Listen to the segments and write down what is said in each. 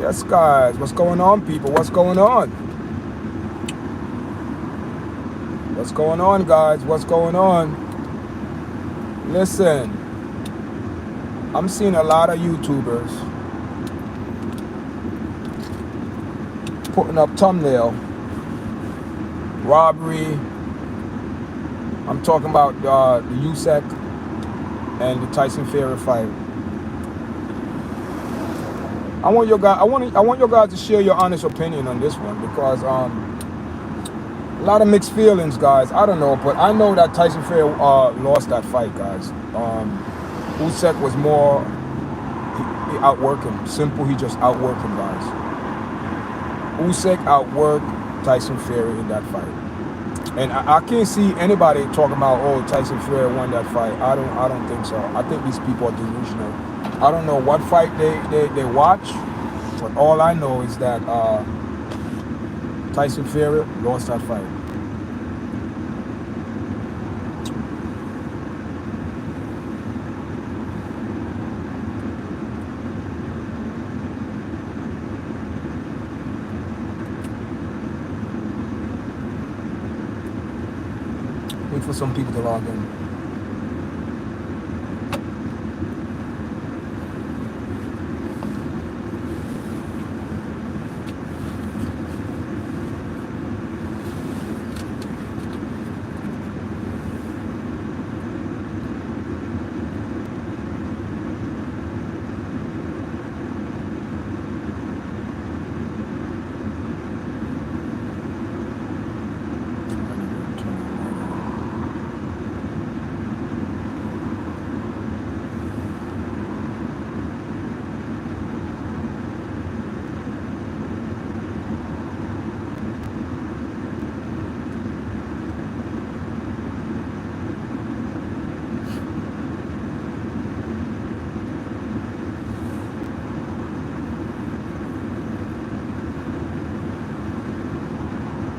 Yes, guys. What's going on, people? What's going on? What's going on, guys? What's going on? Listen, I'm seeing a lot of YouTubers putting up thumbnail robbery. I'm talking about the Usyk and the Tyson Fury fight. I want your guys. I want your guys to share your honest opinion on this one because a lot of mixed feelings, guys. I don't know, but I know that Tyson Fury lost that fight, guys. Usyk was more. He outworked him. Simple. He just outworked him, guys. Usyk outworked Tyson Fury in that fight. And I can't see anybody talking about, oh, Tyson Fury won that fight. I don't think so. I think these people are delusional. I don't know what fight they watch, but all I know is that Tyson Fury lost that fight. Wait for some people to log in.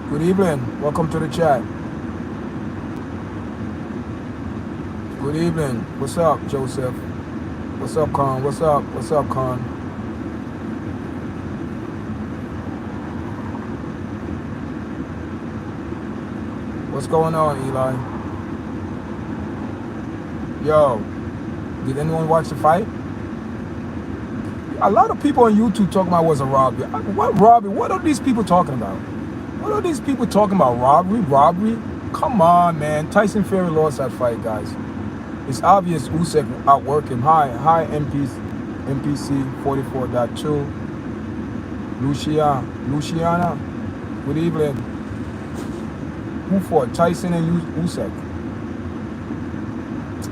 Good evening. Welcome to the chat. Good evening. What's up, Joseph? What's up, Con? What's up? What's up, Con? What's going on, Eli? Yo, did anyone watch the fight? A lot of people on YouTube talking about was a robbery. What robbery? What are these people talking about? What are these people talking about? Robbery? Robbery? Come on, man. Tyson Fury lost that fight, guys. It's obvious Usyk outworked him. Hi, MPC 44.2. Luciana. Good evening. Who fought? Tyson and Usyk.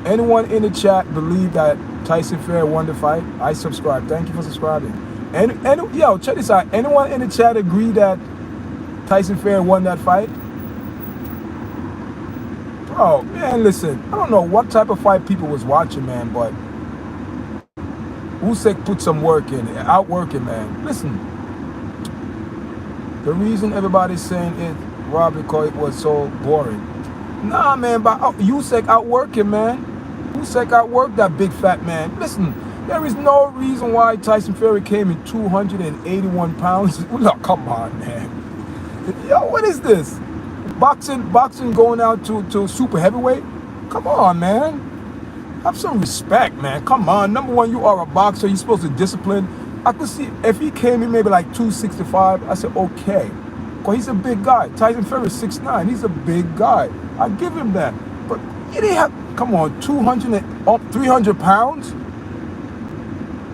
Anyone in the chat believe that Tyson Fury won the fight? I subscribe. Thank you for subscribing. And yo, check this out. Anyone in the chat agree that Tyson Fury won that fight? Bro, man, listen. I don't know what type of fight people was watching, man, but Usyk put some work in it, outworking, man. Listen, the reason everybody's saying it, Rob, because it was so boring. Nah, man, but Usyk outworking, man. Usyk outworked that big fat man. Listen, there is no reason why Tyson Fury came in 281 pounds. Look, come on, man. Yo, what is this? Boxing going out to super heavyweight? Come on, man. Have some respect, man. Come on. Number one, you are a boxer. You're supposed to discipline. I could see if he came in maybe like 265, I said, okay. Because he's a big guy. Tyson Fury is 6'9". He's a big guy. I give him that. But he didn't have, come on, 300 pounds?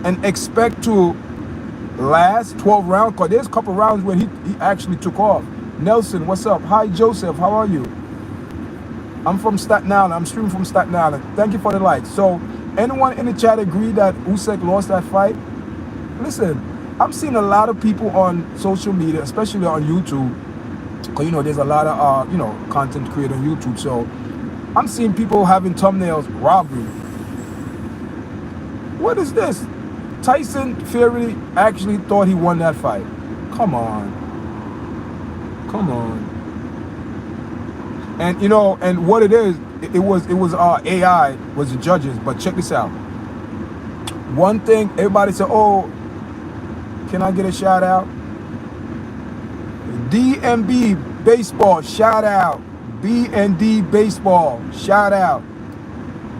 And expect to last 12 rounds? Because there's a couple rounds when he actually took off. Nelson, what's up? Hi, Joseph. How are you? I'm from Staten Island. I'm streaming from Staten Island. Thank you for the like. So, anyone in the chat agree that Usyk lost that fight? Listen, I'm seeing a lot of people on social media, especially on YouTube, because, you know, there's a lot of, content created on YouTube. So, I'm seeing people having thumbnails, robbery. What is this? Tyson Fury actually thought he won that fight. Come on. Come on. And and what it is, it was AI was the judges. But check this out. One thing everybody said, oh, Can I get a shout out? DMB Baseball, shout out. B&D Baseball, shout out.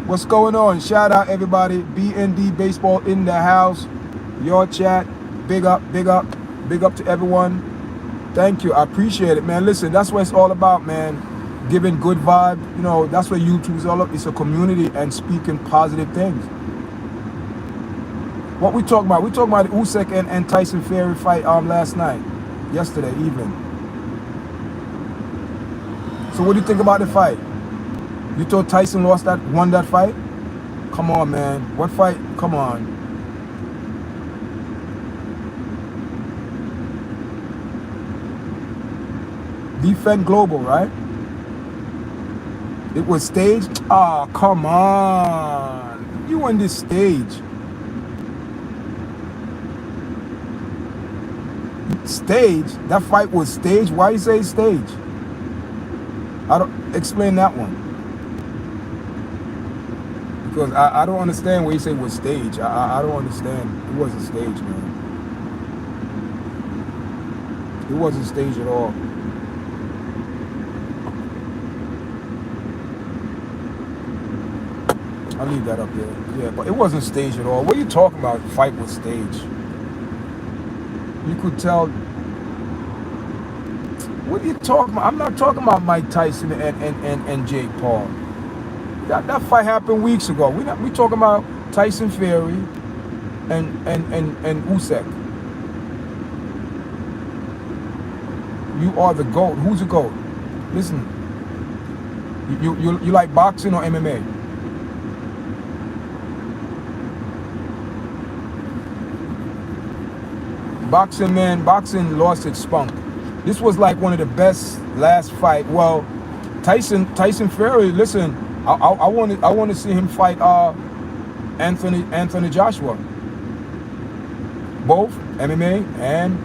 What's going on? Shout out everybody. B&D Baseball in the house. Yardchat, big up, big up, big up to everyone. Thank you. I appreciate it, man. Listen, that's what it's all about, man. Giving good vibe. You know, that's what YouTube is all about. It's a community and speaking positive things. What we talking about? We talking about the Usyk and Tyson Fury fight yesterday evening. So what do you think about the fight? You thought Tyson won that fight? Come on, man. What fight? Come on. Defend Global, right? It was staged? Ah, come on. You on this stage. Stage? That fight was staged? Why you say stage? I don't explain that one. Because I don't understand what you say was stage. I don't understand. It wasn't stage, man. It wasn't staged at all. I'll leave that up there. Yeah, but it wasn't staged at all. What are you talking about? Fight was staged. You could tell. What are you talking about? I'm not talking about Mike Tyson and Jake Paul. That fight happened weeks ago. We talking about Tyson Fury and Usyk. You are the GOAT. Who's the GOAT? Listen. You like boxing or MMA? Boxing, man. Boxing lost its spunk. This was like one of the best last fight. Well, Tyson Fury. Listen, I want to see him fight Anthony Joshua. Both MMA and.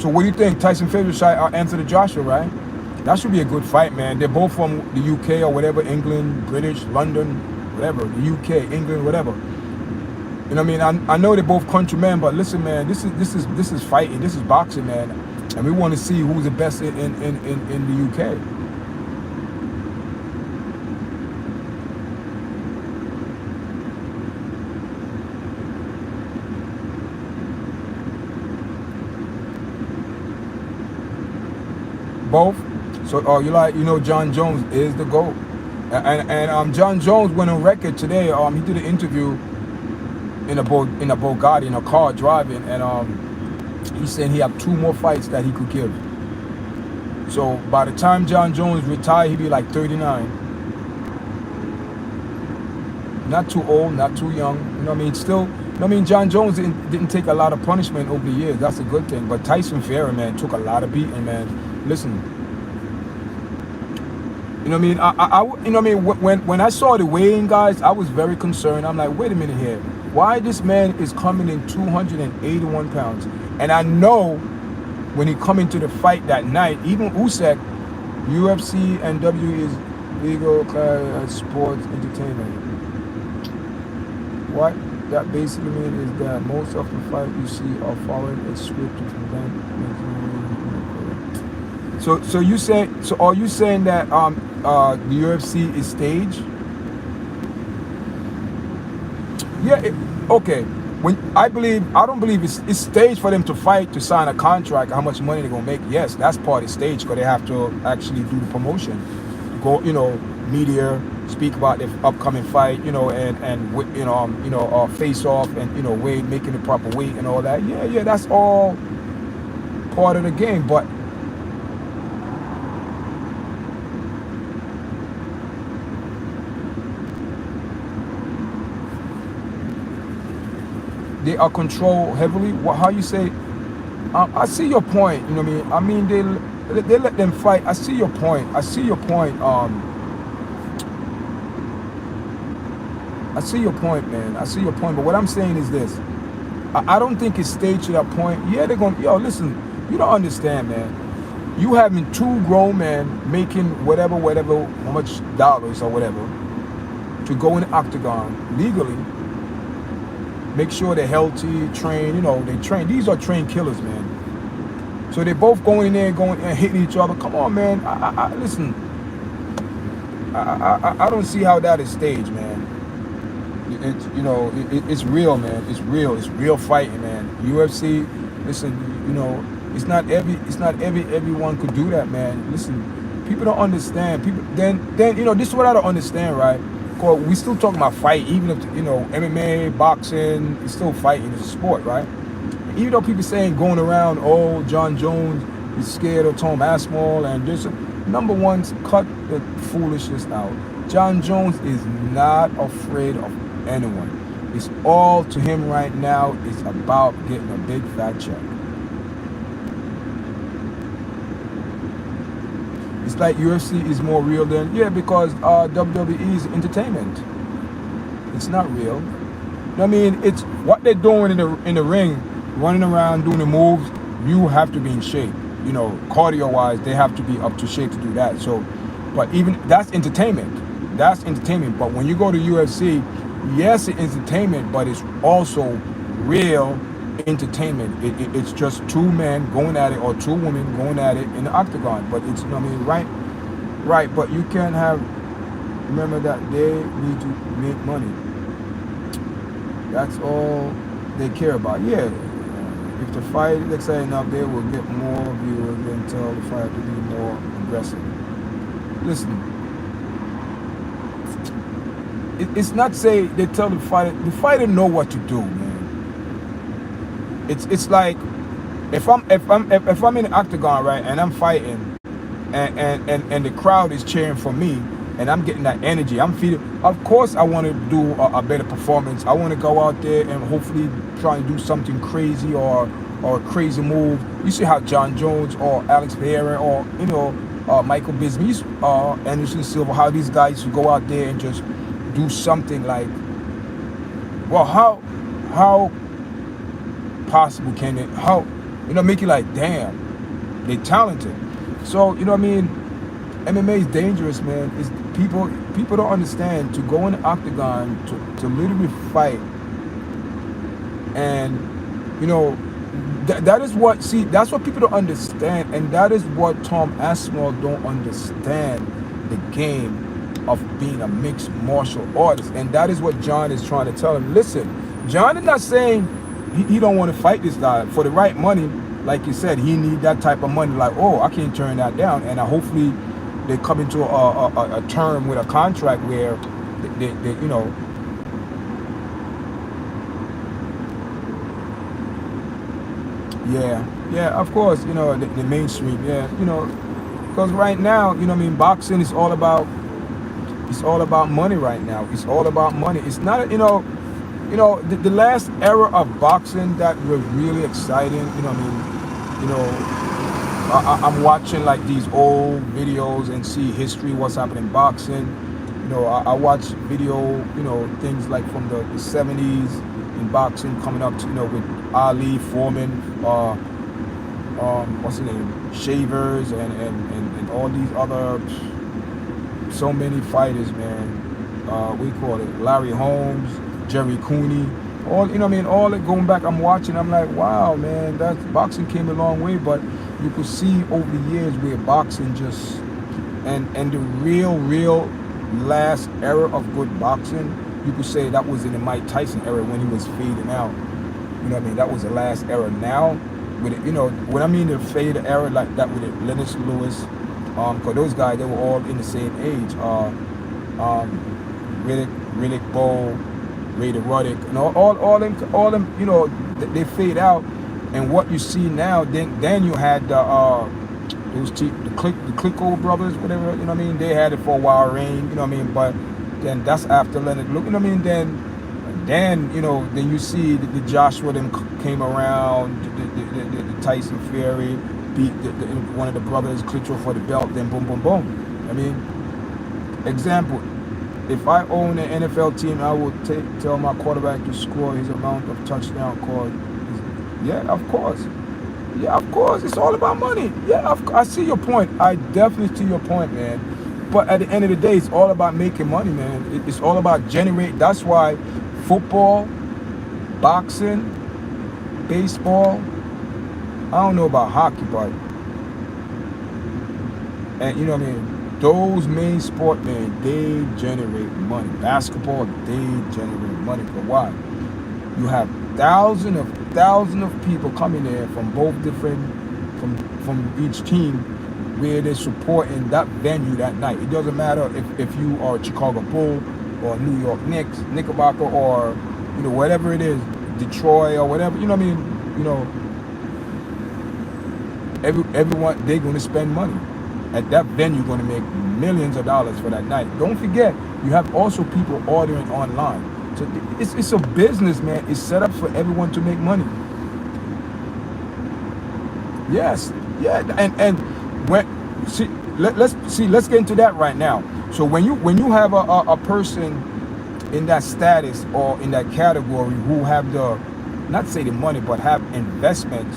So what do you think? Tyson Fury fight Anthony Joshua, right? That should be a good fight, man. They're both from the UK or whatever, England, British, London, whatever, the UK, England, whatever. You know what I mean? I know they're both countrymen, but listen, man, this is fighting, this is boxing, man, and we want to see who's the best in the UK. Both. So you know John Jones is the GOAT, and John Jones went on record today. He did an interview in a Bugatti, in a car driving, and he said he have 2 more fights that he could give. So by the time John Jones retired, he'd be like 39. Not too old, not too young. You know what I mean? Still, you know what I mean? John Jones didn't take a lot of punishment over the years. That's a good thing. But Tyson Fury, man, took a lot of beating, man. Listen. You know what I mean? You know what I mean? When I saw the weigh-in, guys, I was very concerned. I'm like, wait a minute here. Why this man is coming in 281 pounds? And I know when he come into the fight that night, even Usyk, UFC and W is legal sports entertainment. What that basically means is that most of the fight you see are following a script to prevent. So you say, so are you saying that the UFC is staged? Yeah. Okay. When I don't believe it's staged for them to fight, to sign a contract, how much money they're gonna make. Yes, that's part of stage, because they have to actually do the promotion, go, you know, media, speak about the upcoming fight, you know, and face off, and you know, weight, making the proper weight and all that. Yeah, that's all part of the game, but. They are controlled heavily. How you say? I see your point. You know what I mean? They let them fight. I see your point. I see your point. I see your point, man. I see your point. But what I'm saying is this: I don't think it's staged to that point. Yeah, they're going. Yo, listen. You don't understand, man. You having 2 grown men making whatever, how much dollars or whatever, to go in the octagon legally. make sure they're healthy, train. You know, they train. These are trained killers, man. So they both going in there, going and hitting each other. Come on, man. Listen. I don't see how that is staged, man. It's it's real, man. It's real. It's real fighting, man. UFC. Listen, it's not everyone could do that, man. Listen, people don't understand. People then this is what I don't understand, right? Cause we still talking about fight, even if MMA, boxing, it's still fighting. It's a sport, right? Even though people saying going around, oh, John Jones is scared of Tom Aspinall, and just number one, cut the foolishness out. John Jones is not afraid of anyone. It's all to him right now. It's about getting a big fat check. It's like UFC is more real than because WWE is entertainment. It's not real. I mean, it's what they're doing in the ring, running around doing the moves. You have to be in shape. Cardio wise, they have to be up to shape to do that. So, but even that's entertainment. That's entertainment. But when you go to UFC, yes, it's entertainment, but it's also real entertainment. It's just two men going at it or two women going at it in the octagon. But it's, right. But you can't remember that they need to make money. That's all they care about. Yeah. If the fight is exciting enough, they will get more viewers and tell the fight to be more aggressive. Listen, it's not say they tell the fighter know what to do, man. It's like if I'm in the octagon, right, and I'm fighting, and the crowd is cheering for me, and I'm getting that energy, I'm feeling. Of course, I want to do a better performance. I want to go out there and hopefully try and do something crazy or a crazy move. You see how John Jones or Alex Pereira or Michael Bisping, Anderson Silva, how these guys who go out there and just do something like, well, how possible can it? How make you like, damn, they talented. So MMA is dangerous, man. It's people don't understand to go in the octagon to literally fight, and that is what that's what people don't understand, and that is what Tom Aspinall don't understand, the game of being a mixed martial artist, and that is what John is trying to tell him. Listen, John is not saying he don't want to fight this guy for the right money. Like you said, he need that type of money. Like, oh, I can't turn that down, and hopefully they come into a term with a contract where they of course, the mainstream, because right now, boxing is all about money right now. It's all about money. It's not, the last era of boxing that was really exciting, I'm watching like these old videos and see history, what's happening in boxing. I watch video, things like from the 70s in boxing coming up to, with Ali, Foreman, what's his name, Shavers, and all these other, so many fighters, man. We call it Larry Holmes, Jerry Cooney, all all that going back. I'm watching. I'm like, wow, man, that boxing came a long way. But you could see over the years where boxing just and the real last era of good boxing, you could say that was in the Mike Tyson era when he was fading out. That was the last era. Now, with it, when I mean the fade era like that with it, Lennox Lewis, because those guys, they were all in the same age. Riddick Bowe, Ray the Ruddick, and all them, they fade out. And what you see now, then you had the Clicko brothers, whatever, they had it for a while, reign, but then that's after Leonard, then you see the Joshua them came around, the Tyson Fury beat one of the brothers, Klitschko, for the belt, then boom, boom, boom. Example, if I own an NFL team, I will tell my quarterback to score his amount of touchdown called. Yeah, of course. It's all about money. Yeah, I see your point. I definitely see your point, man. But at the end of the day, it's all about making money, man. It's all about generating. That's why football, boxing, baseball, I don't know about hockey, but, and you know what I mean, those main sport, man, they generate money. Basketball, they generate money. For why? You have thousands of people coming there from both different, from each team, where they're supporting that venue that night. It doesn't matter if you are Chicago Bull or New York Knicks, Knickerbocker, or you know, whatever it is, Detroit or whatever, you know what I mean? You know, everyone, they're going to spend money. At that venue, going to make millions of dollars for that night. Don't forget, you have also people ordering online. So it's a business, man. It's set up for everyone to make money. Yes, yeah, and when see, let's get into that right now. So when you have a person in that status or in that category who have the, not say the money, but have investments,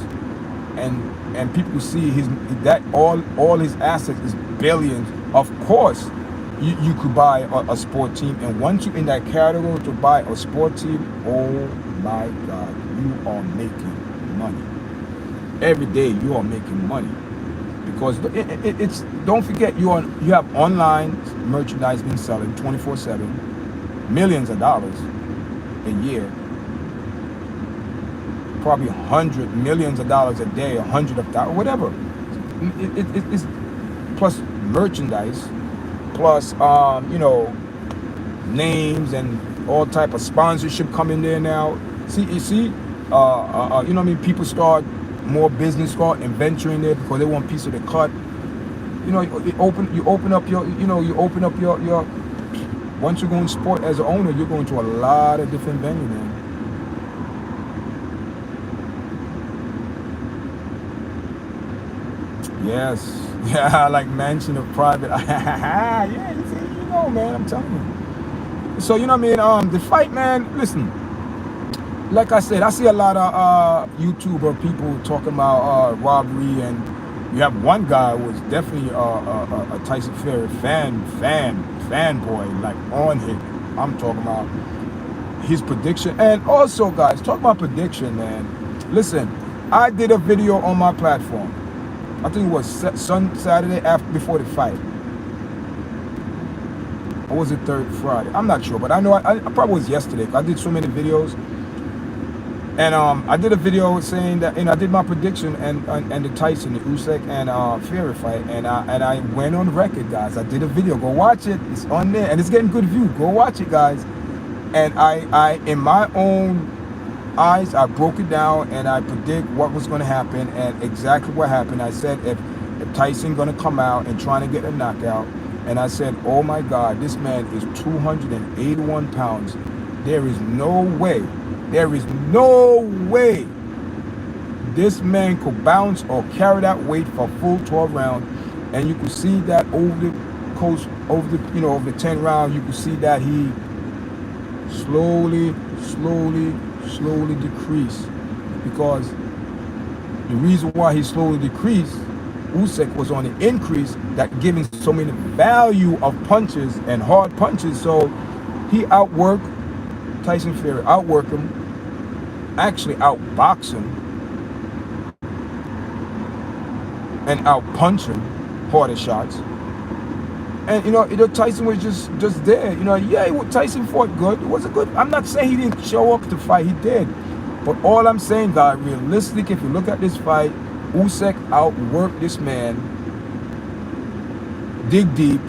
and people see that all his assets is billions. Of course, you could buy a sport team, and once you're in that category to buy a sport team, oh my God, you are making money. Every day you are making money, because it's, don't forget, you have online merchandise being selling 24/7, millions of dollars a year, probably $100 million a day, $100,000, whatever. It's plus merchandise, plus you know, names and all type of sponsorship coming there now. You see, you know what I mean? People start more business start and venturing there because they want a piece of the cut. You know, you open up your, you know, you open up your once you go in sport as an owner, you're going to a lot of different venues, man. Yes, yeah, like mansion of private. Yeah, you see, you know, man, I'm telling you. So, you know what I mean? The fight, man, listen, like I said, I see a lot of YouTuber people talking about robbery, and you have one guy who was definitely a Tyson Fury fanboy, like on him. I'm talking about his prediction. And also, guys, talk about prediction, man. Listen, I did a video on my platform. I think it was Saturday before the fight. Or was it Friday? I'm not sure, but I know I probably was yesterday. I did so many videos, and I did a video saying that, you know, I did my prediction and the Tyson, the Usyk and Fury fight, and I went on record, guys. I did a video. Go watch it. It's on there, and it's getting good view. Go watch it, guys. And I in my own eyes, I broke it down and I predict what was going to happen, and exactly what happened. I said if Tyson going to come out and trying to get a knockout, and I said, oh my God, this man is 281 pounds. There is no way this man could bounce or carry that weight for full 12 rounds. And you could see that over the course, over the 10 rounds, you could see that he slowly decrease, because the reason why he slowly decreased, Usyk was on the increase, that giving so many value of punches and hard punches. So he outworked Tyson Fury, outworked him, actually outboxed him and outpunched him, harder shots. And you know, Tyson was just there. You know, yeah, Tyson fought good. It was a good. I'm not saying he didn't show up to fight. He did. But all I'm saying, guys, realistic, if you look at this fight, Usyk outworked this man, dig deep,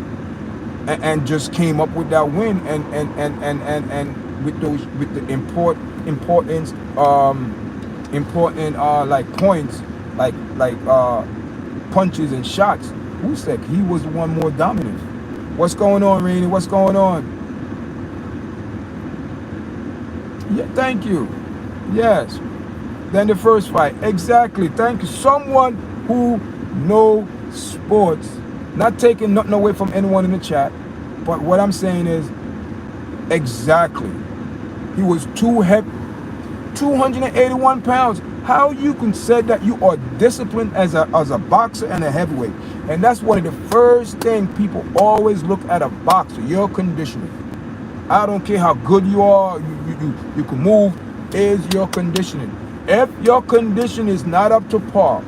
and just came up with that win. And with the important like points, like punches and shots. Usyk, he was the one more dominant. What's going on, Rainey? What's going on? Yeah, thank you. Yes. Then the first fight. Exactly. Thank you. Someone who knows sports. Not taking nothing away from anyone in the chat. But what I'm saying is, exactly. He was too heavy. 281 pounds. How you can say that you are disciplined as a boxer and a heavyweight? And that's one of the first things people always look at a boxer, your conditioning. I don't care how good you are, you can move. is your conditioning. If your condition is not up to par,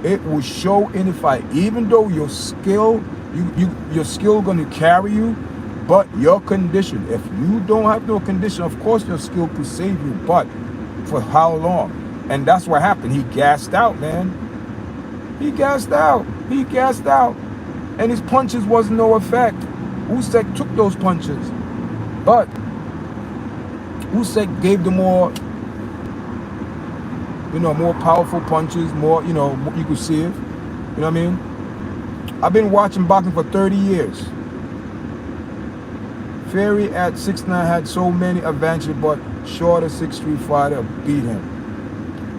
it will show in the fight. Even though your skill, your skill going to carry you, but your condition. If you don't have no condition, of course your skill could save you, but for how long? And that's what happened. He gassed out, man. He gassed out. He gassed out. And his punches was no effect. Usyk took those punches. But Usyk gave the more, more powerful punches, more, you could see it. You know what I mean? I've been watching boxing for 30 years. Fury at 6'9" had so many advantages, but shorter 6'3" fighter beat him.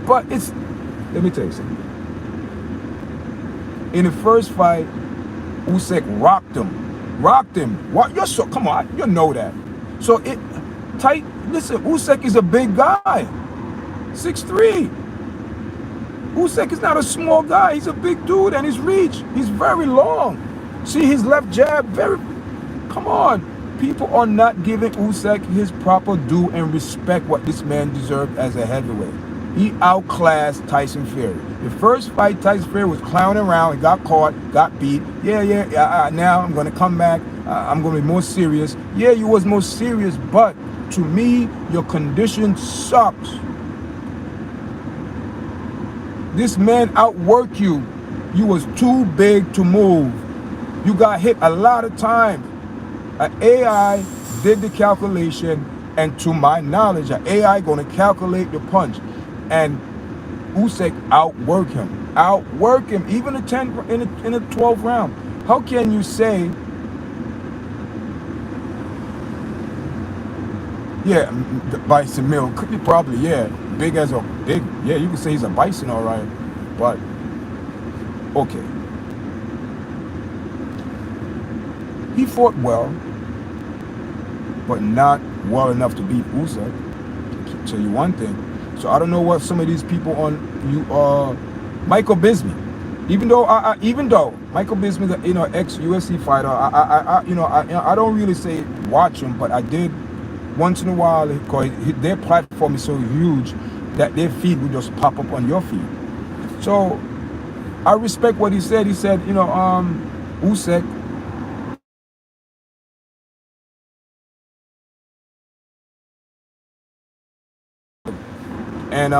But let me tell you something. In the first fight, Usyk rocked him. Rocked him. What? Come on, you know that. So listen, Usyk is a big guy. 6'3". Usyk is not a small guy. He's a big dude, and his reach, he's very long. See his left jab, come on. People are not giving Usyk his proper due and respect what this man deserved as a heavyweight. He outclassed Tyson Fury. The first fight, Tyson Fury was clowning around, he got caught, got beat. Now I'm going to come back. I'm going to be more serious. Yeah, you was more serious, but to me, your condition sucks. This man outworked you. You was too big to move. You got hit a lot of times. An AI did the calculation, and to my knowledge, an AI going to calculate the punch, and Usyk outworked him. Outworked him, even in the 12th round. How can you say, yeah, the Bison Mill? Could you probably, big, you can say he's a bison, all right, but okay. He fought well, but not well enough to beat Usyk. I'll tell you one thing. So I don't know what some of these people Michael Bisping. Even though Michael Bisping is an ex-UFC fighter, I don't really say watch him, but I did once in a while, because their platform is so huge that their feed will just pop up on your feed. So I respect what he said. He said, Usyk, and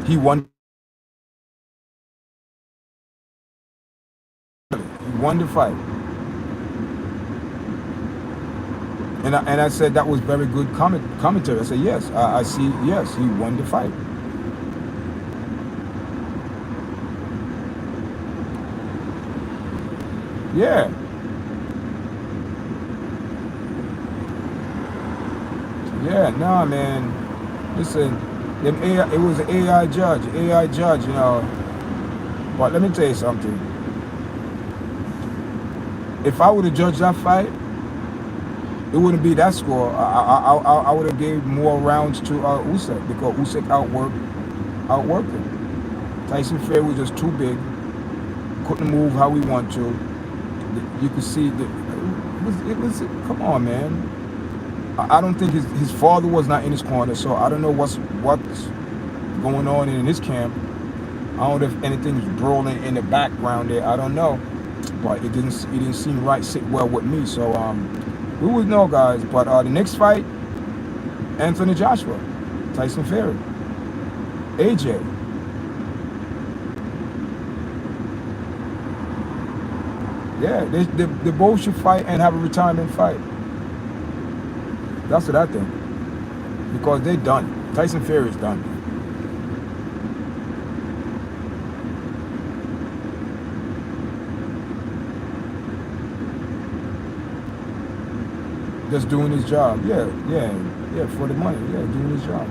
he won. He won the fight. And I said that was very good commentary. I said, yes, I see, yes, he won the fight. Yeah. Yeah, nah, man. Listen, it was an AI judge, But let me tell you something. If I would have judged that fight, it wouldn't be that score. I would have gave more rounds to Usyk, because Usyk outworked him. Tyson Fury was just too big, couldn't move how he wanted to. You could see that it was. Come on, man. I don't think his father was not in his corner, so I don't know what's going on in his camp. I don't know if anything's brawling in the background there. I don't know, but it didn't seem right, sit well with me. So we would know, guys. But the next fight, Anthony Joshua, Tyson Fury, AJ. Yeah, they both should fight and have a retirement fight. That's what I think. Because they're done. Tyson Fury is done. Just doing his job. Yeah, for the money. Yeah, doing his job.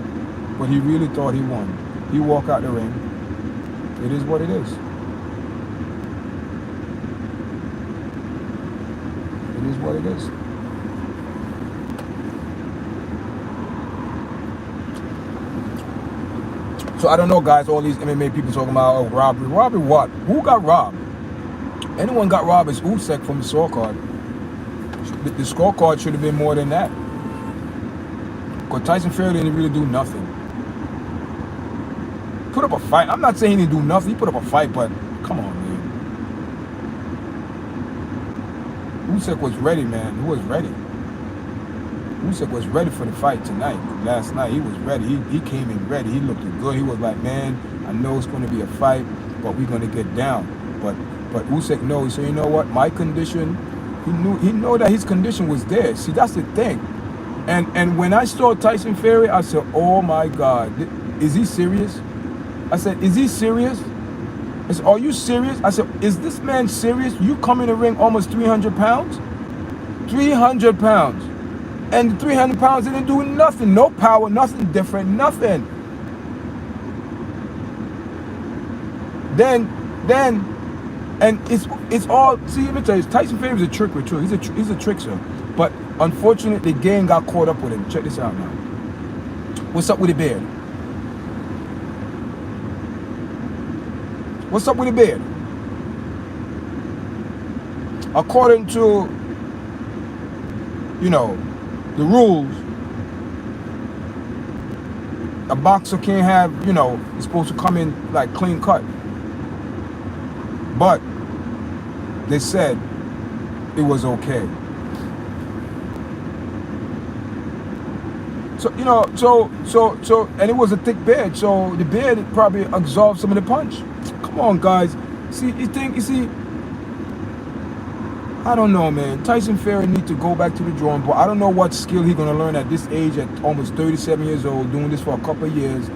But he really thought he won. He walked out the ring. It is what it is. It is what it is. So I don't know, guys, all these MMA people talking about robbery. Robbery what? Who got robbed? Anyone got robbed is Usyk from the scorecard. The scorecard should have been more than that. Because Tyson Fury didn't really do nothing. Put up a fight. I'm not saying he didn't do nothing. He put up a fight, but come on, man. Usyk was ready, man. He was ready. Usyk was ready for the fight tonight. Last night, he was ready. He came in ready. He looked good. He was like, man, I know it's going to be a fight, but we're going to get down. But Usyk knows. So you know what? My condition, he knew that his condition was there. See, that's the thing. And when I saw Tyson Fury, I said, oh my God, is he serious? I said, is he serious? I said, are you serious? I said, is this man serious? You come in the ring almost 300 pounds? 300 pounds. And the 300 pounds didn't do nothing. No power, nothing different, nothing. Then, and it's all, see, let me tell you, Tyson Fury is a trick with truth. He's a trickster. But unfortunately, the game got caught up with him. Check this out now. What's up with the beard? What's up with the beard? According to, you know, the rules, a boxer can't have, you know, he's supposed to come in like clean cut. But they said it was okay. So, you know, so, and it was a thick beard, so the beard probably absorbed some of the punch. Come on, guys. See, you see, I don't know, man. Tyson Fury need to go back to the drawing board. I don't know what skill he's going to learn at this age, at almost 37 years old, doing this for a couple of years,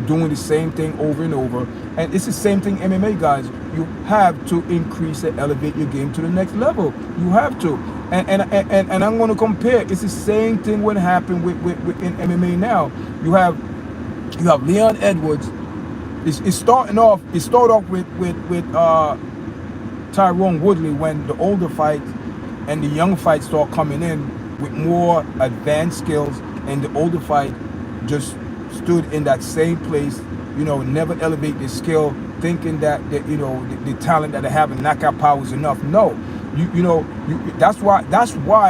doing the same thing over and over. And it's the same thing MMA, guys. You have to increase and elevate your game to the next level. You have to. And I'm going to compare. It's the same thing what happened with in MMA now. You have Leon Edwards. It started off with Tyrone Woodley, when the older fights and the young fights start coming in with more advanced skills, and the older fight just stood in that same place, you know, never elevate their skill, thinking that you know the talent that they have and knockout power is enough. No, that's why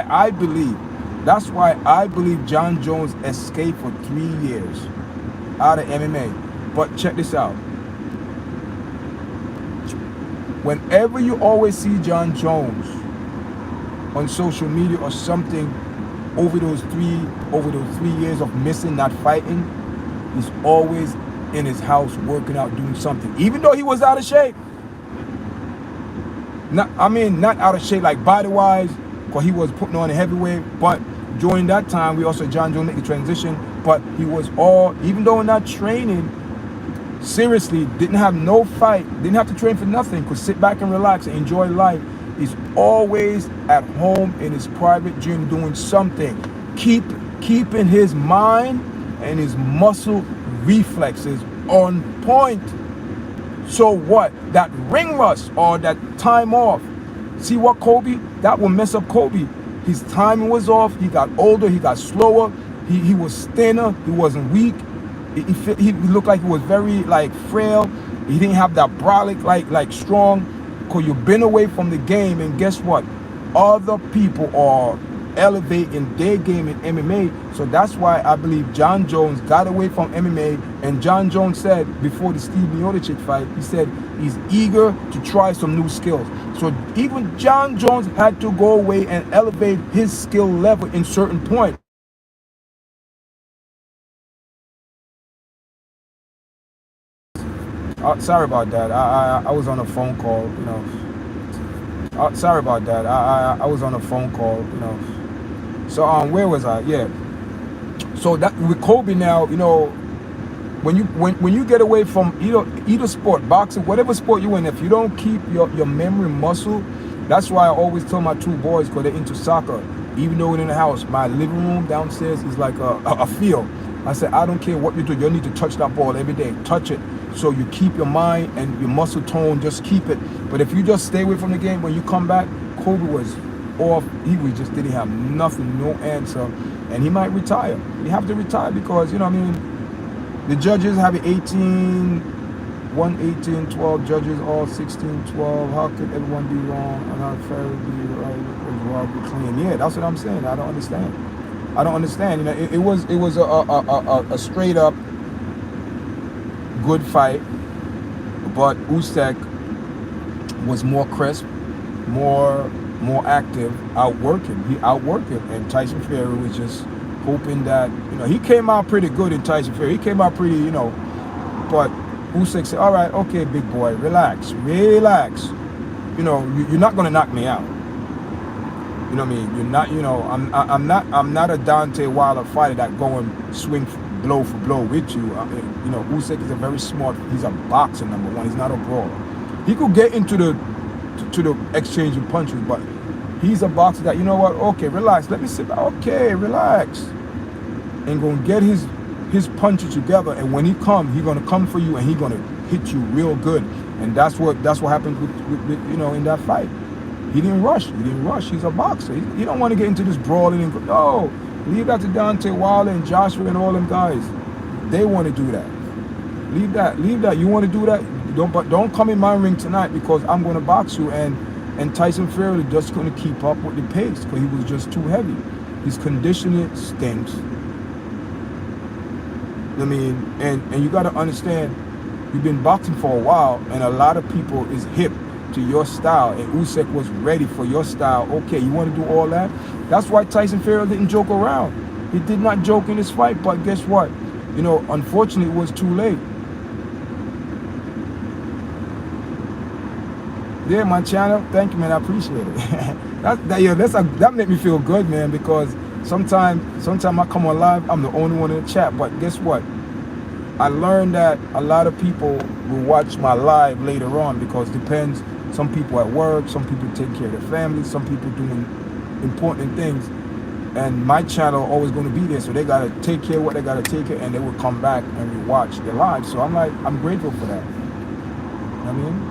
I believe John Jones escaped for 3 years out of MMA. But check this out. Whenever you always see John Jones on social media or something over those three years of missing, not fighting, he's always in his house working out, doing something, even though he was out of shape. Not out of shape like body-wise, because he was putting on a heavyweight. But during that time, we also John Jones made the transition. But he was even though not training seriously, didn't have no fight, didn't have to train for nothing, could sit back and relax and enjoy life. He's always at home in his private gym doing something, keeping his mind and his muscle reflexes on point. So what? That ring rust or that time off. See what Kobe? That will mess up Kobe. His timing was off. He got older. He got slower. He was thinner. He wasn't weak. He looked like he was very like frail. He didn't have that brolic like strong. Cause you've been away from the game, and guess what? Other people are elevating their game in MMA. So that's why I believe John Jones got away from MMA. And John Jones said before the Steve Miocic fight, he said he's eager to try some new skills. So even John Jones had to go away and elevate his skill level in certain points. Sorry about that. I was on a phone call, you know. Sorry about that. I was on a phone call, you know. So where was I? Yeah. So that with Kobe now, you know, when you get away from either sport, boxing, whatever sport you're in, if you don't keep your memory muscle, that's why I always tell my two boys, because they're into soccer, even though we're in the house, my living room downstairs is like a field. I said, I don't care what you do, you need to touch that ball every day. Touch it. So you keep your mind and your muscle tone, just keep it. But if you just stay away from the game, when you come back, Kobe was off. He was just didn't have nothing, no answer. And he might retire. He have to retire because, you know what I mean, the judges have 18, 12 judges, all 16, 12. How could everyone be wrong and how fair be right? Be clean? Yeah, that's what I'm saying. I don't understand. I don't understand. You know, it was a straight up good fight, but Usyk was more crisp, more active, outworking. He outworked him, and Tyson Fury was just hoping that, you know, he came out pretty good in Tyson Fury. He came out pretty, you know, but Usyk said, "All right, okay, big boy, relax, relax. You know, you're not gonna knock me out. You know what I mean? You're not, you know, I'm not a Dante Wilder fighter that go and swing blow for blow with you. You know, Usyk is a very smart. He's a boxer, number one. He's not a brawler. He could get into the exchange of punches, but he's a boxer that, you know what? Okay, relax. Let me sit back. Okay, relax, and gonna get his punches together. And when he come, he's gonna come for you, and he's gonna hit you real good. And that's what happened with you know, in that fight. He didn't rush. He didn't rush. He's a boxer. He don't want to get into this brawling and go. No, leave that to Dante Wilder and Joshua and all them guys. They want to do that. Leave that. Leave that. You want to do that? Don't come in my ring tonight, because I'm going to box you. And Tyson Fury just couldn't keep up with the pace because he was just too heavy. His conditioning stinks. I mean, and you got to understand, you've been boxing for a while, and a lot of people is hip to your style, and Usyk was ready for your style. Okay, you want to do all that? That's why Tyson Fury didn't joke around. He did not joke in this fight, but guess what? You know, unfortunately, it was too late. Yeah, my channel, thank you, man, I appreciate it. that made me feel good, man, because sometimes I come on live, I'm the only one in the chat, but guess what? I learned that a lot of people will watch my live later on, because it depends. Some people at work, some people take care of their families, some people doing important things, and my channel always going to be there, so they got to take care of what they got to take care, and they will come back and rewatch the live. So I'm like, I'm grateful for that. You know what I mean?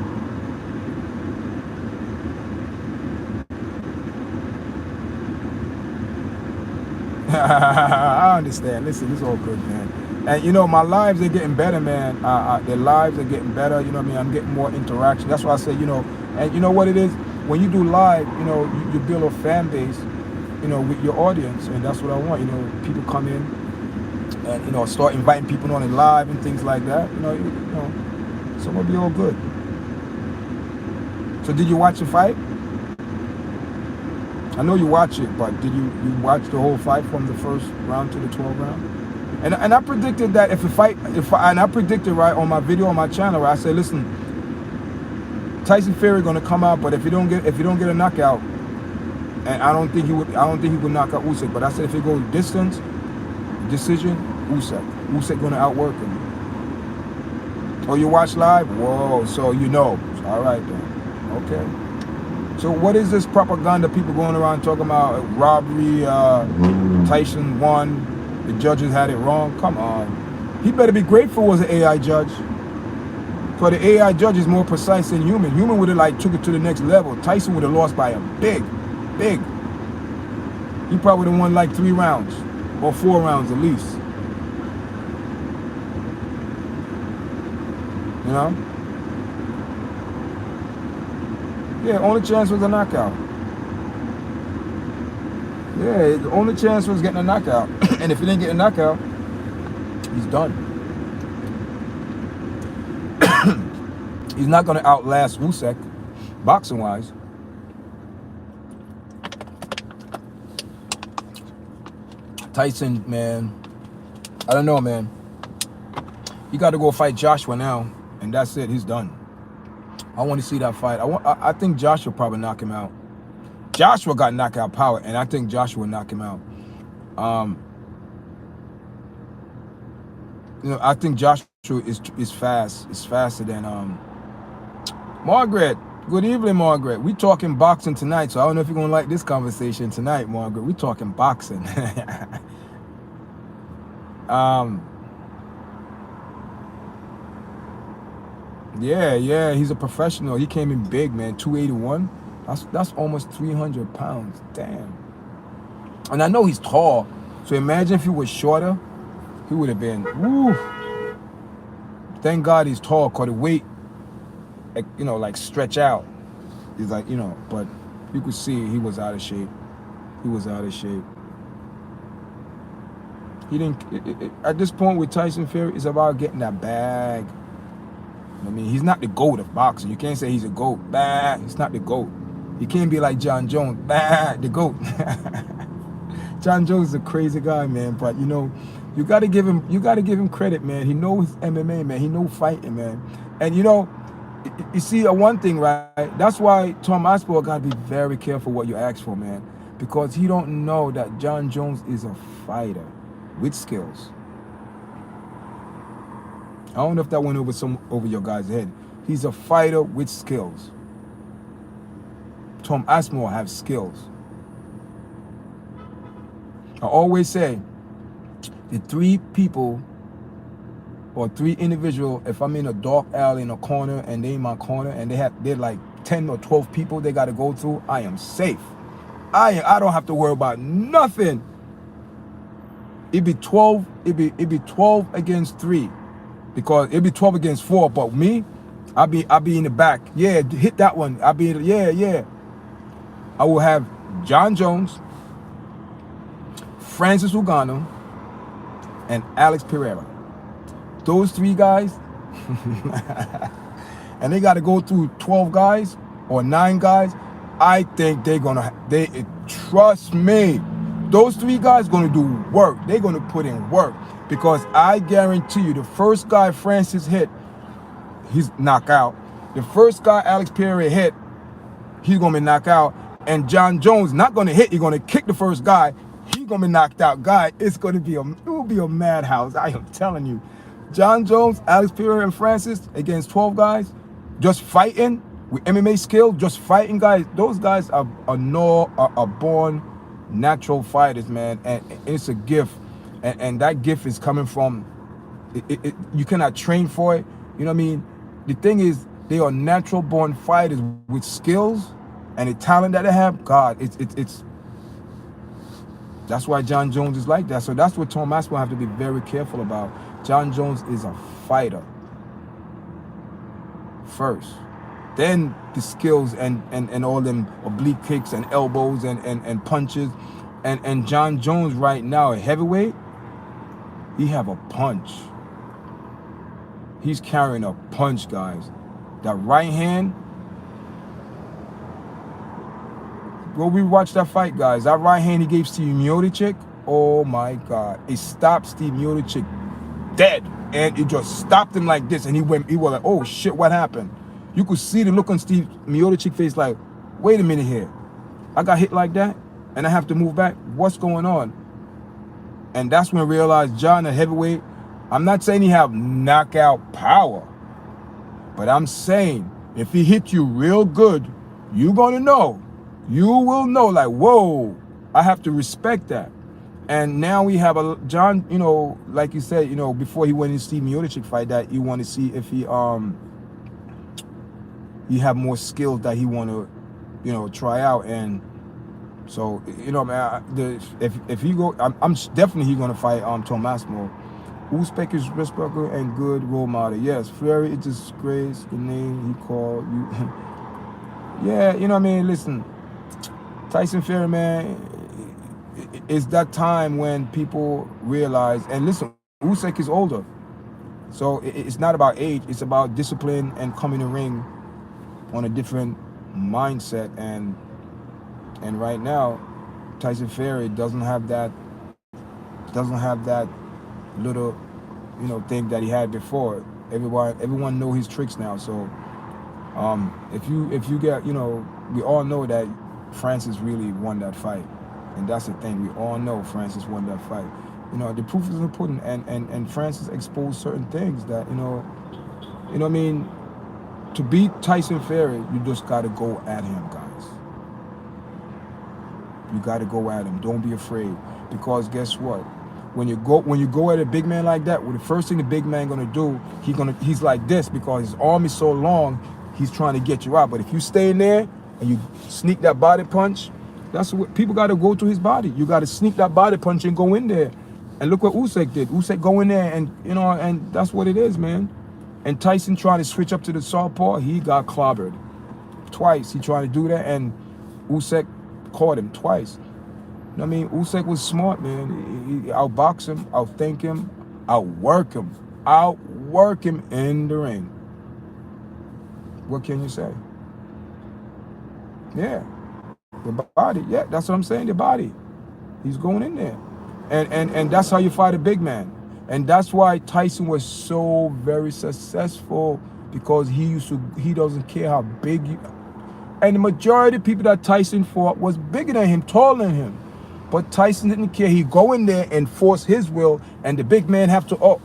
I understand. Listen, it's all good, man. And you know, my lives are getting better, man. Their lives are getting better. You know what I mean? I'm getting more interaction. That's why I say, you know, and you know what it is? When you do live, you know, you build a fan base, you know, with your audience, and that's what I want. You know, people come in and, you know, start inviting people on in live and things like that. You know, so it'll be all good. So did you watch the fight? I know you watch it, but did you watch the whole fight from the first round to the 12th round? And I predicted that and I predicted right on my video on my channel, where I said, listen, Tyson Fury gonna come out, but if you don't get a knockout, and I don't think he would knock out Usyk, but I said if it goes decision, Usyk gonna outwork him. Oh, you watch live? Whoa, so you know. All right then. Okay. So what is this propaganda people going around talking about? Robbery, Tyson won, the judges had it wrong. Come on. He better be grateful was an AI judge. For the AI judge is more precise than human. Human would have like took it to the next level. Tyson would have lost by a big. He probably would have won like 3 rounds or 4 rounds at least. You know? Yeah, only chance was a knockout. Yeah, the only chance was getting a knockout. And if he didn't get a knockout, he's done. He's not going to outlast Usyk, boxing-wise. Tyson, man, I don't know, man. He got to go fight Joshua now, and that's it. He's done. I want to see that fight. I think Joshua probably knock him out. Joshua got knockout power, and I think Joshua will knock him out. You know, I think Joshua is fast. Is faster than Margaret. Good evening, Margaret. We talking boxing tonight, so I don't know if you're gonna like this conversation tonight, Margaret. We talking boxing. Yeah, he's a professional. He came in big, man. 281. That's almost 300 pounds. Damn. And I know he's tall, so imagine if he was shorter, he would have been. Woo. Thank God he's tall, cause the weight, you know, like stretch out. He's like, you know, but you could see he was out of shape. He was out of shape. He didn't. At this point with Tyson Fury, it's about getting that bag. I mean, he's not the GOAT of boxing. You can't say he's a GOAT. Bah, he's not the GOAT. He can't be like John Jones. Bah, the GOAT. John Jones is a crazy guy, man. But you know, you gotta give him credit, man. He knows MMA, man. He knows fighting, man. And you know, you see one thing, right? That's why Tom Aspinall gotta be very careful what you ask for, man. Because he don't know that John Jones is a fighter with skills. I don't know if that went over your guy's head. He's a fighter with skills. Tom Aspinall has skills. I always say, the three people or three individuals, if I'm in a dark alley in a corner and they in my corner and they're like 10 or 12 people they got to go through, I am safe. I don't have to worry about nothing. It'd be 12 against 3. Because it'd be 12 against 4, but me, I'll be in the back. Yeah, hit that one. Yeah. I will have John Jones, Francis Ngannou, and Alex Pereira. Those 3 guys, and they got to go through 12 guys or 9 guys. I think trust me, those 3 guys gonna do work. They're gonna put in work. Because I guarantee you, the first guy Francis hit, he's knocked out. The first guy Alex Pereira hit, he's gonna be knocked out. And John Jones not gonna hit, he's gonna kick the first guy. He's gonna be knocked out. Guy, it will be a madhouse. I am telling you. John Jones, Alex Pereira, and Francis against 12 guys, just fighting with MMA skill, just fighting guys. Those guys are born natural fighters, man, and it's a gift. And that gift is coming from, you cannot train for it. You know what I mean? The thing is, they are natural born fighters with skills and the talent that they have. God, it's that's why John Jones is like that. So that's what Tom Aspinall have to be very careful about. John Jones is a fighter first. Then the skills and all them oblique kicks and elbows and punches. And John Jones right now, a heavyweight, he have a punch. He's carrying a punch, guys. That right hand, go rewatch that fight, guys. That right hand he gave Steve Miocic, oh my God. It stopped Steve Miocic dead. And it just stopped him like this. And he was like, oh shit, what happened? You could see the look on Steve Miocic's face like, wait a minute here. I got hit like that and I have to move back. What's going on? And that's when I realized John, a heavyweight, I'm not saying he have knockout power, but I'm saying if he hit you real good, you're going to know. You will know, like, whoa, I have to respect that. And now we have a John, you know, like you said, you know, before he went in Steve Miocic fight, that you want to see if he have more skills that he want to, you know, try out. And so, you know, man, if he go, I'm definitely he's gonna fight Tom Aspinall. Usyk is respectful and good role model. Yes, Fury is disgrace. The name he called you. Yeah, you know what I mean. Listen, Tyson Fury, man, it's that time when people realize. And listen, Usyk is older, so it's not about age. It's about discipline and coming in the ring on a different mindset. And right now, Tyson Fury doesn't have that little, you know, thing that he had before. Everyone know his tricks now. So if you get, you know, we all know that Francis really won that fight, and that's the thing. We all know Francis won that fight. You know, the proof is in the pudding, and Francis exposed certain things that, you know what I mean. To beat Tyson Fury, you just gotta go at him, guys. You gotta go at him. Don't be afraid, because guess what? When you go at a big man like that, well, the first thing the big man gonna do, he's like this, because his arm is so long, he's trying to get you out. But if you stay in there and you sneak that body punch, that's what people gotta go to his body. You gotta sneak that body punch and go in there. And look what Usyk did. Usyk go in there, and you know, and that's what it is, man. And Tyson trying to switch up to the southpaw, he got clobbered twice. He tried to do that, and Usyk caught him twice. I mean, Usyk was smart, man. He outbox him, outthink him, outwork him in the ring. What can you say? Yeah, the body. Yeah, that's what I'm saying. The body. He's going in there, and that's how you fight a big man. And that's why Tyson was so very successful, because he doesn't care how big you. And the majority of people that Tyson fought was bigger than him, taller than him. But Tyson didn't care. He'd go in there and force his will, and the big man have to,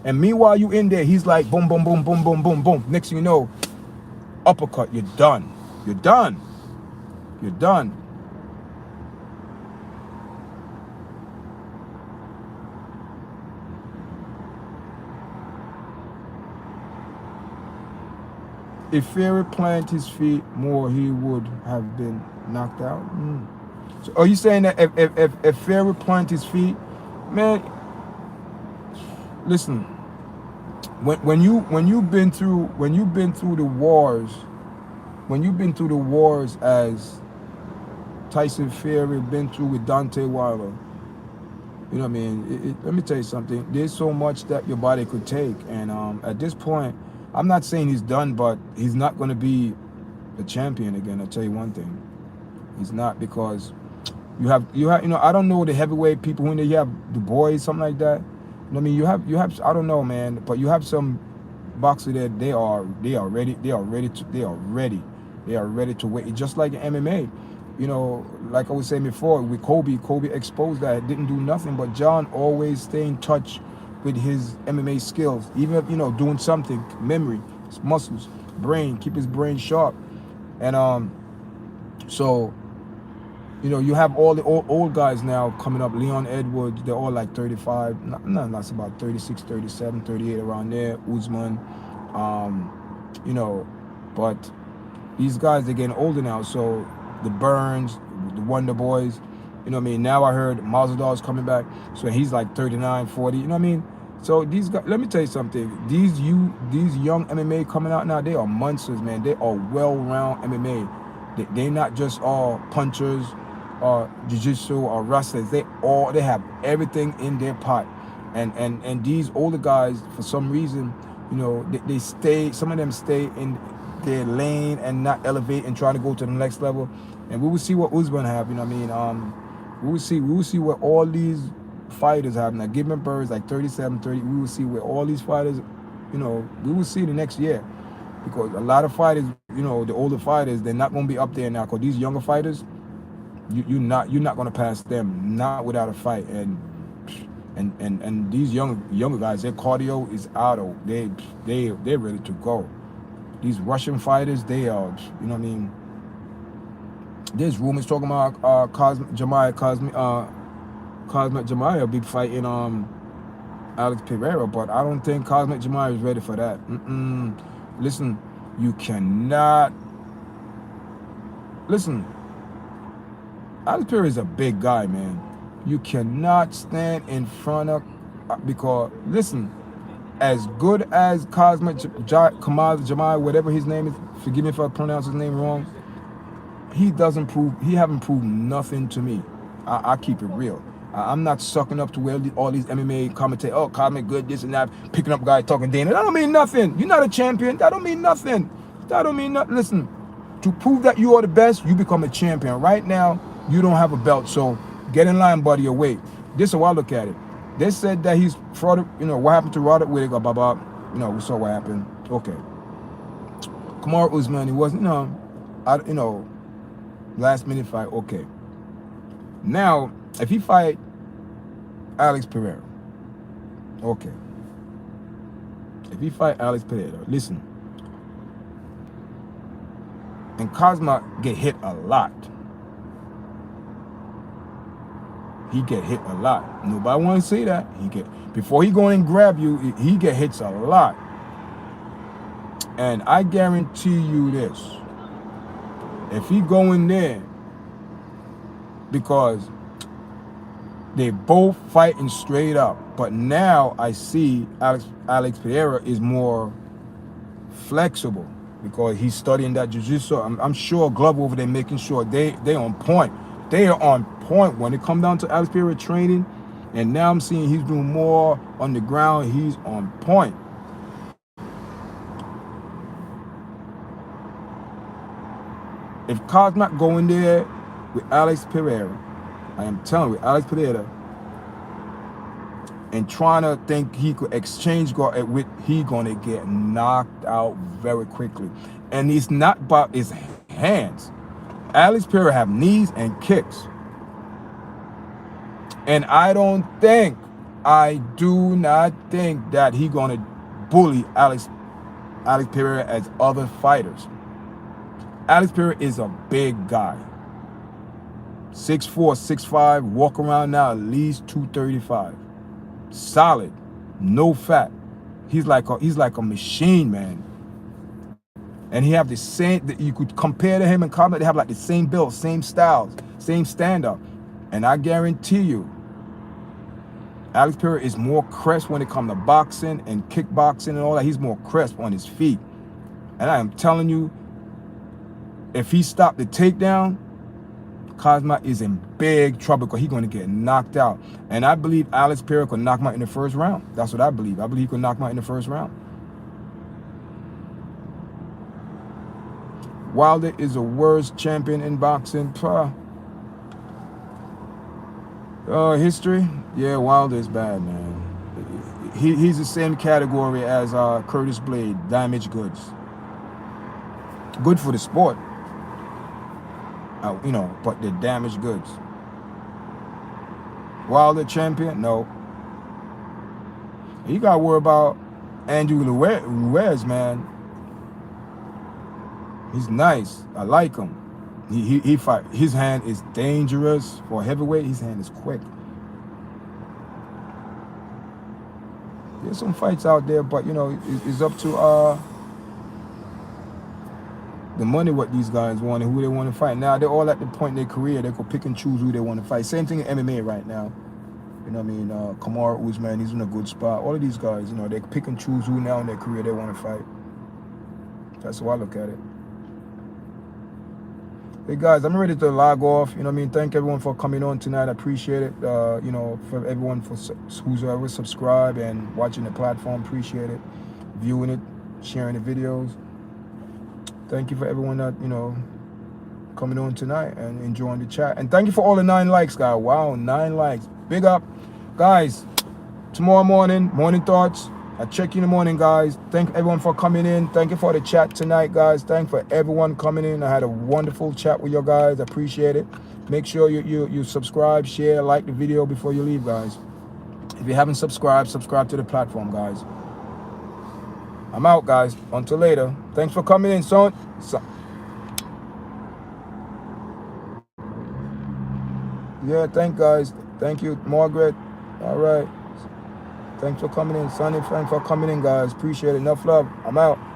And meanwhile, you in there, he's like, boom, boom, boom, boom, boom, boom, boom. Next thing you know, uppercut, you're done. You're done. You're done. If Fury planted his feet more, he would have been knocked out. So are you saying that if Fury planted his feet, man? Listen, when you've been through the wars, as Tyson Fury been through with Dante Wilder, you know what I mean? Let me tell you something. There's so much that your body could take, and at this point, I'm not saying he's done, but he's not going to be a champion again. I'll tell you one thing, he's not, because you have I don't know the heavyweight people when you have the boys, something like that. You know what I mean, you have I don't know, man, but you have some boxers that they are ready to wait, just like in MMA. You know, like I was saying before, with Kobe exposed that, didn't do nothing, but John always stay in touch with his MMA skills, even if, doing something, memory, muscles, brain, keep his brain sharp. And so, you have all the old guys now coming up. Leon Edwards, they're all like 35, that's about 36, 37, 38, around there. Usman, but these guys, they're getting older now. So the Burns, the Wonder Boys, you know what I mean? Now I heard Masvidal's coming back, so he's like 39, 40, you know what I mean? So these guys, let me tell you something. These young MMA coming out now, they are monsters, man. They are well-rounded MMA. They're not just all punchers or jiu-jitsu or wrestlers. They have everything in their pot. And these older guys, for some reason, they stay. Some of them stay in their lane and not elevate and try to go to the next level. And we will see what Usman have. You know what I mean? We will see what all these fighters have. Now, Gibson Burns like 37, 30. We will see where all these fighters, we will see the next year, because a lot of fighters, the older fighters, they're not going to be up there now. Because these younger fighters, you're not going to pass them, not without a fight. And these younger guys, their cardio is auto. They're ready to go. These Russian fighters, they are, you know what I mean? There's rumors talking about Khamzat Chimaev big fight in Alex Pereira, but I don't think Khamzat Chimaev is ready for that. Listen, you cannot. Listen, Alex Pereira is a big guy, man. You cannot stand in front of, because listen, as good as Khamzat Chimaev, whatever his name is, forgive me if I pronounce his name wrong, he haven't proved nothing to me. I keep it real. I'm not sucking up to where all these MMA commentators, Khamzat good, this and that, picking up guy talking Dana. That don't mean nothing. You're not a champion. That don't mean nothing. Listen, to prove that you are the best, you become a champion. Right now, you don't have a belt, so get in line, buddy, your weight. This is how I look at it. They said that he's fraud. What happened to Roderick Whittaker, we saw what happened. Okay. Kamaru Usman, he wasn't, last minute fight, okay. Now, if he fight Alex Pereira, okay. If he fight Alex Pereira, listen. And Khamzat get hit a lot. He get hit a lot. Nobody want to say that. Before he go in and grab you, he get hits a lot. And I guarantee you this. If he go in there, because they both fighting straight up, but now I see Alex Pereira is more flexible, because he's studying that jiu-jitsu. I'm sure Glove over there making sure they on point. They are on point when it come down to Alex Pereira training. And now I'm seeing he's doing more on the ground. He's on point. If Kazmat going there with Alex Pereira, I am telling you, Alex Pereira, and trying to think he could exchange guard with, he gonna get knocked out very quickly. And it's not about his hands. Alex Pereira have knees and kicks. And I do not think that he gonna bully Alex Pereira as other fighters. Alex Pereira is a big guy. 6'4", 6'5", walk around now at least 235. Solid, no fat. He's like a machine, man. And he have the same, you could compare to him and Kazmat, they have like the same build, same styles, same stand-up. And I guarantee you, Alex Pereira is more crisp when it comes to boxing and kickboxing and all that. He's more crisp on his feet. And I am telling you, if he stopped the takedown, Kazmat is in big trouble because he's going to get knocked out. And I believe Alex Pereira could knock him out in the first round. That's what I believe. I believe he could knock him out in the first round. Wilder is the worst champion in boxing. History? Yeah, Wilder is bad, man. He's the same category as Curtis Blade, damaged goods. Good for the sport. But they're damaged goods. Wilder champion? No. You got to worry about Andrew Ruiz, man. He's nice. I like him. He fight. His hand is dangerous for a heavyweight. His hand is quick. There's some fights out there, but it's up to the money what these guys want and who they want to fight. Now they're all at the point in their career they could pick and choose who they want to fight. Same thing in MMA right now. You know what I mean? Kamaru Usman, he's in a good spot. All of these guys, they pick and choose who now in their career they want to fight. That's how I look at it. Hey guys, I'm ready to log off. Thank everyone for coming on tonight. I appreciate it. For everyone who's ever subscribed and watching the platform, appreciate it. Viewing it, sharing the videos. Thank you for everyone that, coming on tonight and enjoying the chat. And thank you for all the 9 likes, guys. Wow, 9 likes. Big up. Guys, tomorrow morning thoughts. I check you in the morning, guys. Thank everyone for coming in. Thank you for the chat tonight, guys. Thank for everyone coming in. I had a wonderful chat with you guys. I appreciate it. Make sure you subscribe, share, like the video before you leave, guys. If you haven't subscribed, subscribe to the platform, guys. I'm out, guys. Until later. Thanks for coming in, son. Yeah, guys. Thank you, Margaret. All right. Thanks for coming in, Sonny. Thanks for coming in, guys. Appreciate it. Enough love. I'm out.